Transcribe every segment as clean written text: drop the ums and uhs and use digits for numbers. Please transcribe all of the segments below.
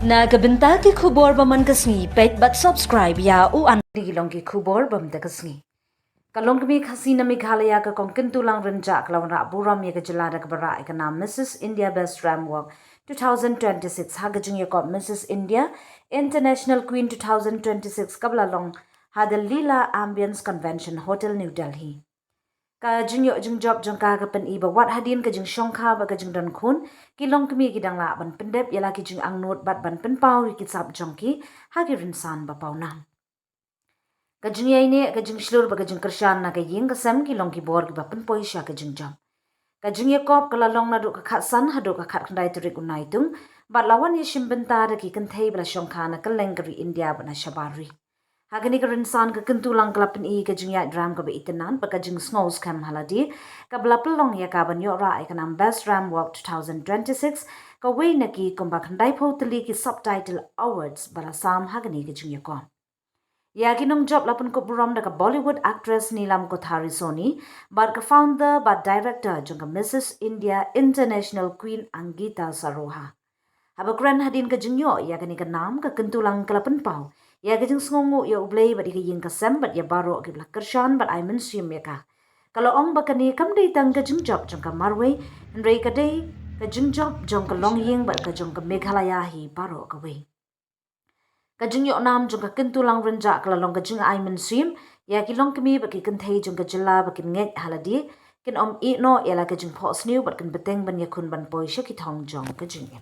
Nagabenta ki khubor baman kasngi pet but subscribe ya u an long ki khubor bam da kasngi. Ka Longkmie Khasi na Meghalaya ka kongkin tulang renjak lawan Burom ya ka Jylla da ka bara ka nam Mrs. India Best Ram Walk 2026 hagajing ya kop Mrs. India International Queen 2026 kabla long hada Lila Ambience Convention Hotel New Delhi. Ka jingyo jing job jong ka pen iba wat hadin ka jing shongkha ba ka jing don khun ki Longkmie ki dang la ban pendep yala ki jing angnot bat ban pen pau ki sap jong ki ha ki rinsan ba pau nam ka jing yai ne ka jing shlur ba ka jing kershan na ka ying ka sam ki long ki bor ki ba pen poi sha ka jing job ka jing ye kop kala long na do ka khat san ha do ka khat khandai turik unai tung bat lawan ye shimbenta da ki kan thei bla shongkha na ka lengri India ba na shabari Hagani ka rinsan ka kentulang kelapin i ka jing yat ram ka ba itenan pa ka jing snows kam haladi ka belapelong ya ka ban yora ka nam Best Ram Walk 2026 ka way na ki kumba khandai poteli ki subtitle awards bala sam hagani ka jing yako. Ya kinong job lapun ko Burom da ka Bollywood actress Nilam Kothari Soni bar ka founder ba director jong ka Mrs. India International Queen Angita Saroha. Haba kran hadin ka jingyo ya kani ka nam ka kentulang kelapin pau. Ya ka jing sngongu ya ublay ba di ka ying ka sem bat ya baro ki blak kershan bat ay mensium ya ka. Kalau ong ba kani kam day tang ka jing job jong ka marway nray ka day ka jing job jong ka long ying bat ka jong ka Meghalaya hi baro ka way. Ka jing Iohnam jong ka kentulang renjak kala long ka jing ay mensium ya ki Longkmie ba ki kentay jong ka Jylla ba kin ngej haladi kin om no ya la ka jing pos new bat kin beteng ban ya kun ban boy sya ki thong jong ka jing ya.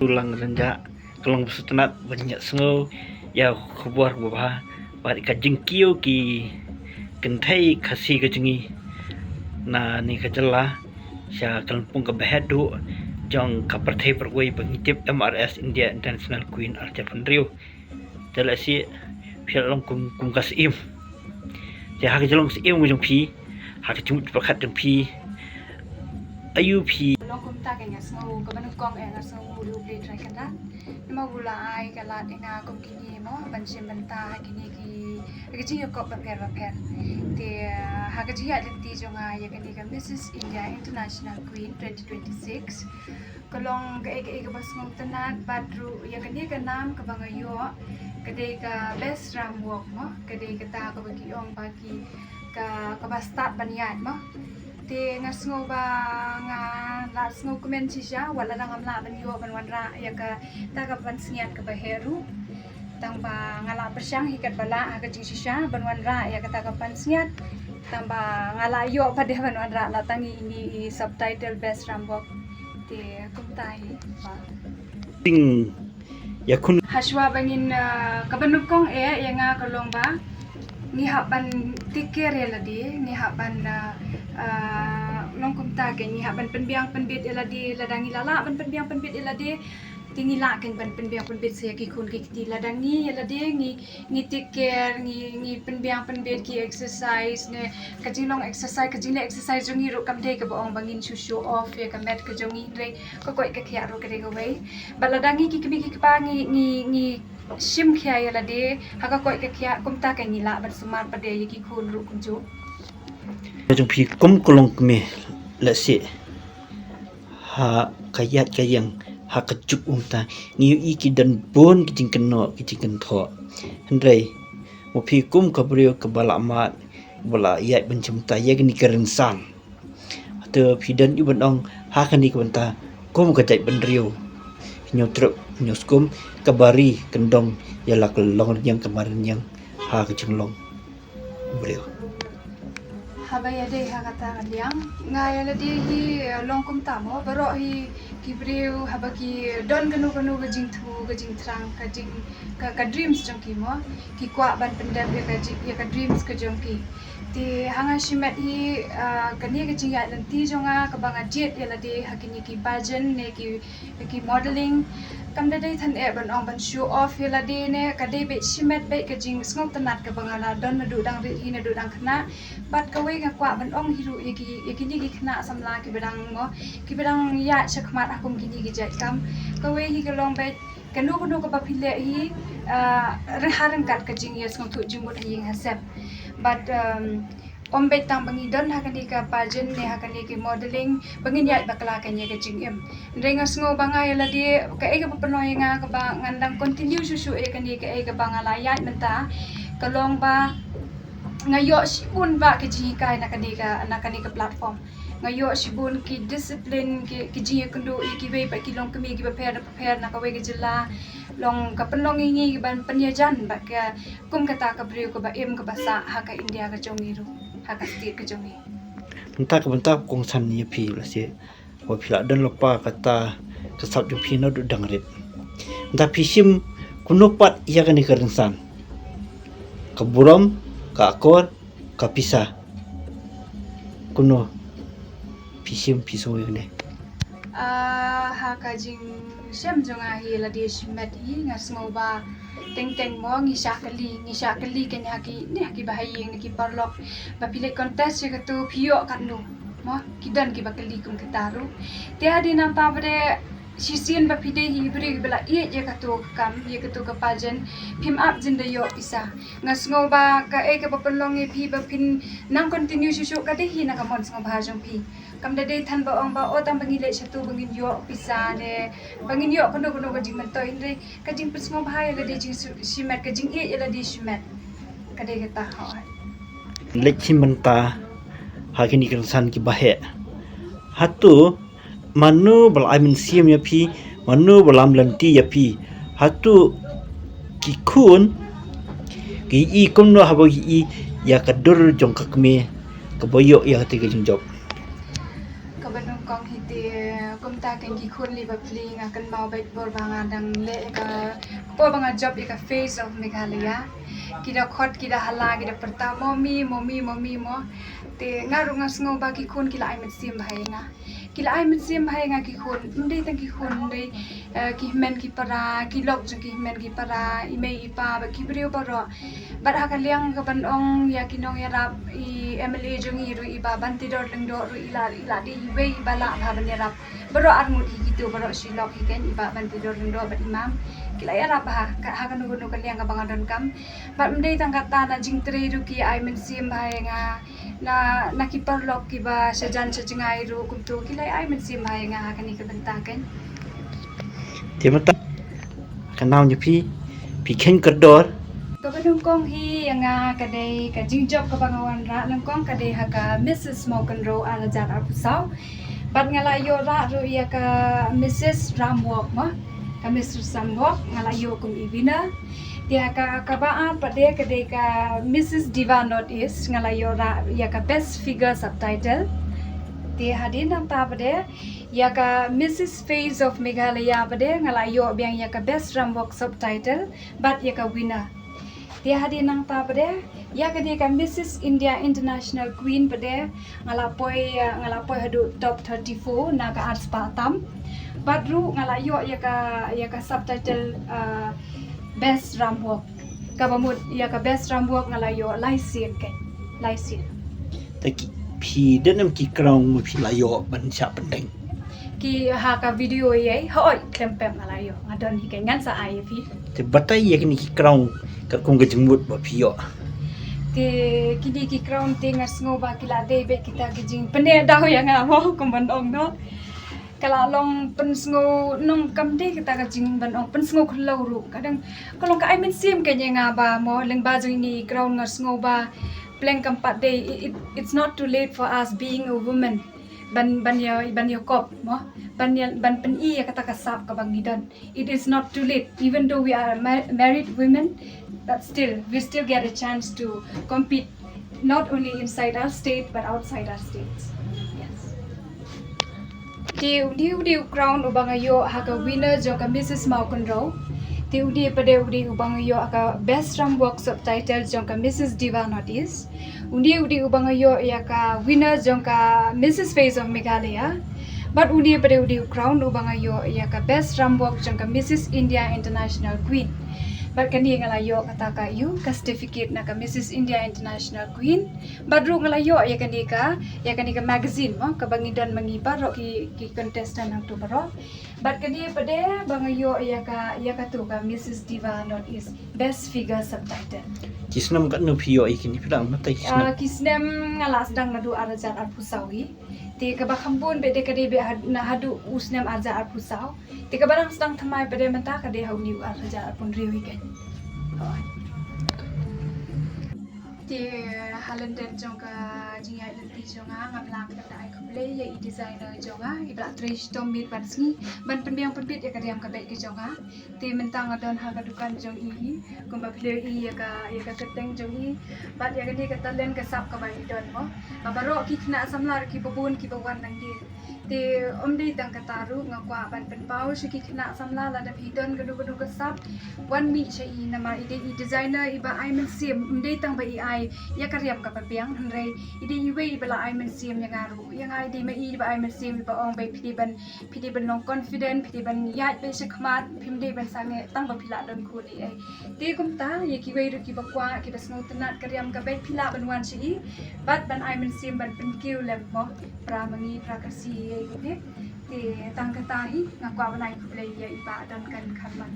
Tulang renjak kelong setenat banyak sengo ya khubar bawah bat ka jengkio ki kentai khasi ka jengi na ni ka Jylla sya kalpung ka behedu jong ka perthai perwai bangitip MRS India International Queen Arja Pendrio Jylla si phil long kum kasim ya ha ka jolong sim jong phi ha ka chumut pakhat jong phi ayu phi ta kanya sngo ka banuk kong nga sngo lu play try kan da ma gula ai ka la nga kom kini mo ban sim ban ta kini ki ji ko ba per te ha ka ji ya ti jo nga ya kani ka Mrs. India International Queen 2026 kolong ka bas ngom tanat badru ya kani ka nam ka bangayo kadai ka Best Ram Walk mo kadai ka ta ka bagi ong bagi ka bastai baniat mo te ngasngo ba nga ngasngo komen siya wala nang amla ban yo ban wanra ya ka taga ban sniat ka baheru tang ba ngala bersyang hikat bala ka ji siya ban wanra ya ka taga ban sniat tang ba ngala yo pa de ban wanra la tangi ini subtitle Best Ram Walk te kumtai ba ting ya kun haswa bangin kabanukong ya nga kalong ba ni haban tikere ladi ni haban longkum ta ke ni haban penbiang penbit eladi ladangi lala ban penbiang penbit eladi tingi la ken ban penbiang penbit saya ki kun ki ti ladangi eladi ni tiker ni penbiang penbit ki exercise ne kajing le exercise jongi ro kam de ke boong bangin show off ya kamet ke jongi re ko koi ke khia ro ke de go wei baladangi ki ki pa ni sim khia ya lade haka koi ke khia kumta ke nila ban smart pade yiki khun ru kunju jong phi kum Longkmie la si ha kayat kayang ha kecuk umta ngiu iki dan bon kiting keno kiting kentho hendrai mo phi kum ka brio ka bala mat bala iaid bencem ta ye ni kerensan te phi dan ibon ong ha kani ka benta kum ka jai ben rio nyotruk nyoskum kabari kendong yala kelong yang kemarin yang ha kecunglong beliau habaya de hakata liang ngaya la de hi longkum tamo baro hi kibreu habaki don ganu ga jingthu ga jingtrang ka dreams jongki mo ki kwa ban pendam ya ka dreams ka jongki ti hanga shimet hi kani ga jingya lanti jonga ka banga jet ya la de hakini ki pageant ne ki modeling kam da dai than e ban ong ban show off ya la de ne ka de be shimet be ka jing sngot tanat ka banga la don na du dang ri hi na du dang khna bat ka we ga kwa ban ong hiru yaki ni gi khna samla ki bedang ya chakmat akum kini gi jat kam ka we hi ga long be kanu ka ba phile hi reharan kat ka jing yes ngom thu jimut hing hasep but ombe tang bangi don hakani ka pageant ne hakani ki modeling bangin ya bakla ka nya ka jing em renga sngo banga yala di ka e ga panoy nga ka ba ngandang continue susu e kani ka e ga banga la ya menta kalong ba ngayo sibun ba ki ji kai nakani ka platform ngayo sibun ki discipline ki ji kundu ki be pa ki long kami ki prepare na ka we ki Jylla long ka penlong ngi ban penyajan ba ka kum kata ka briu ka ba em ka basa ha ka India ka jongi ru ha ka state ka jongi bentak kong san ni phi la se wa phi la dan lopa kata ka sab ju phi no du dangret bentak phi sim kunopat ya kan ni kerensan ka burom ka akor ka pisa kuno pisim piso ne ha ka jing sem jonga hi la di shimet hi ngas ngoba teng mo ngi syakali ken haki bahayeng ni ki parlok ba pile contest ka tu phio kan nu mo kidan ki bakali kum kitaru te adi nam ta bade sisian ba pide hi bri bela ye ka tu kam ye ka tu ka pajen phim up jin de yo pisa ngas ngoba ka e ka papalong e phi ba phin nang continue shu ka de hi na ka mon sng ba jong phi kam da dei than ba ong ba o tam bangi le chatu bangin yo pisa ne bangin yo kono ka jing man to inde ka jing pismo bhai la de jing shimet ka jing e la de shimet ka de ta ha lechi menta hakini kerensan ki bahe hatu manu bal amin siam ya phi manu balam lanti ya phi hatu ki khun ki i komno habo i ya kadur jong kakme kaboyo ya te ke jing job kabanong kong hiti kumta kan ki khun li ba pli nga kan mau bet bor banga dang le ka po banga job ka face of Meghalaya kida khot kida hala kida pertama momi mo te ngaru ngasngo ba ki khun kila ai met sim bhai nga kila ai met sim bhai nga ki khun ndei tang ki khun ndei ki men ki para ki lok jung ki men ki para imei ipa ba ki brio baro bar ha kaliang ka ban ong ya kinong ya rap I MLA jung I ru iba ban ti dor leng do ru ila di we bala ha ban ya rap baro armut hi gitu baro silok hi ken iba ban ti dor leng do ba imam kila ya rap ha ka nu kaliang ka bangadon kam bat ndei tang kata na jing tre ru ki ai men sim bhai nga na ki parlok ki ba sajan sajingai ru kum tu kila ai men sim bhai nga kani ka bentaken temata kanau ni phi khen kador ka banung kong hi nga kadai ka jing job ka bangawan ra lang kong kadai ha ka Mrs. Smoken Ro ala jar apusau bat ngala yo ra ru ya ka Mrs. Ramwok ma ka Mr. Samwok ngala yo kum ibina dia ka baat pade kadai ka Mrs. Diva Not Is ngala yo ra ya ka best figure subtitle dia hadin nang ta pade ya ka Mrs. Face of Meghalaya pade ngala yo biang ya ka best Ramwok subtitle bat ya ka winner dia hadin nang ta pade ya ka dia ka Mrs. India International Queen pade ngala poi hadu top 34 na ka arts patam badru ngala yo ya ka subtitle best Ramwok kabamut ya ka best Ramwok ngala yo laisien taki phi denam ki krong mu phi layo ban sha pendeng ki ha ka video ye hoi klempem ngala yo ngadon hi ngan sa ai phi te batai ya ni ki krong ka kong ke jengmut ba phi yo te kidi ki crown te ngas ngoba kila de be kita ki jing pene daw ya nga mo kum ban ong no kala long pen sngo nong kam de kita ka jing ban ong pen sngo khlo ru kadang kalong ka ai men sim ke nga ba mo leng ba jing ni crown ngas ngoba pleng kam pat de it's not too late for us being a woman ban yo kop mo ban pen I kata kasap ka bang nidon it is not too late even though we are married women but still we still get a chance to compete not only inside our state but outside our states. Yes. Di crown ubang ayo haka winner joka Mrs. Maukonro. Di pada ubang ayo haka best rambok subtitle joka Mrs. Diva Notice. Udi ubang ayo yaka winner joka Mrs. Face of Meghalaya. But pada crown ubang ayo yaka best rambok joka Mrs. India International Queen. But kani ngalayo kata kayu ka certificate na ka Mrs. India International Queen. But ru ngalayo ya kani ka magazine mo ka bangidon mangibar ro ki contestant ang tu baro. But kani pada bangayo ya ka tu ka Mrs. Diva Northeast best figure subtitle. Kisnam kat no piyo ikini pidang matai kisnam. Kisnem ngalas dang nadu arajar arpusawi. Ti ka bakambon be de kadi be na hadu usnem aja arpusau. Ti ka barang sedang thamai pada mata ka de hauni arajar arpun riwi kan. Ti halenden jongka jinga lenti jonga ngaplang kata ai kuble ya I designer jonga ibla trish tomit batsni ban penbiang penbit ya kadiam ka baik ke jonga ti mentang adon ha kadukan jong I kumba ple I ya ka keteng jong I bat ya kadi ka talen ka sap ka bai don mo abaro ki kna samlar ki babun ki bawan nang di ti omdi tang kataru ngakwa ban penpau shi ki kna samla la da hidon gadu ka sap one mi chai nama ide I designer iba ai men sim omdi tang bai ai ya kariam ka pabiang hanrei ide iwe bala ai men sim yang aru yang ai di mai iba ai men sim ba ong bai pidi ban long confident pidi ban yat be shakmat pimde ban sange tang ba pila don ku ni ai ti kum ta ye ki wei ru ki bakwa ki basno tenat kariam ka bai pila ban wan chi bat ban ai men sim ban penkiu lem mo pramangi prakasi ye ti tang katahi ngakwa ban ai ku play ya iba dan kan kharman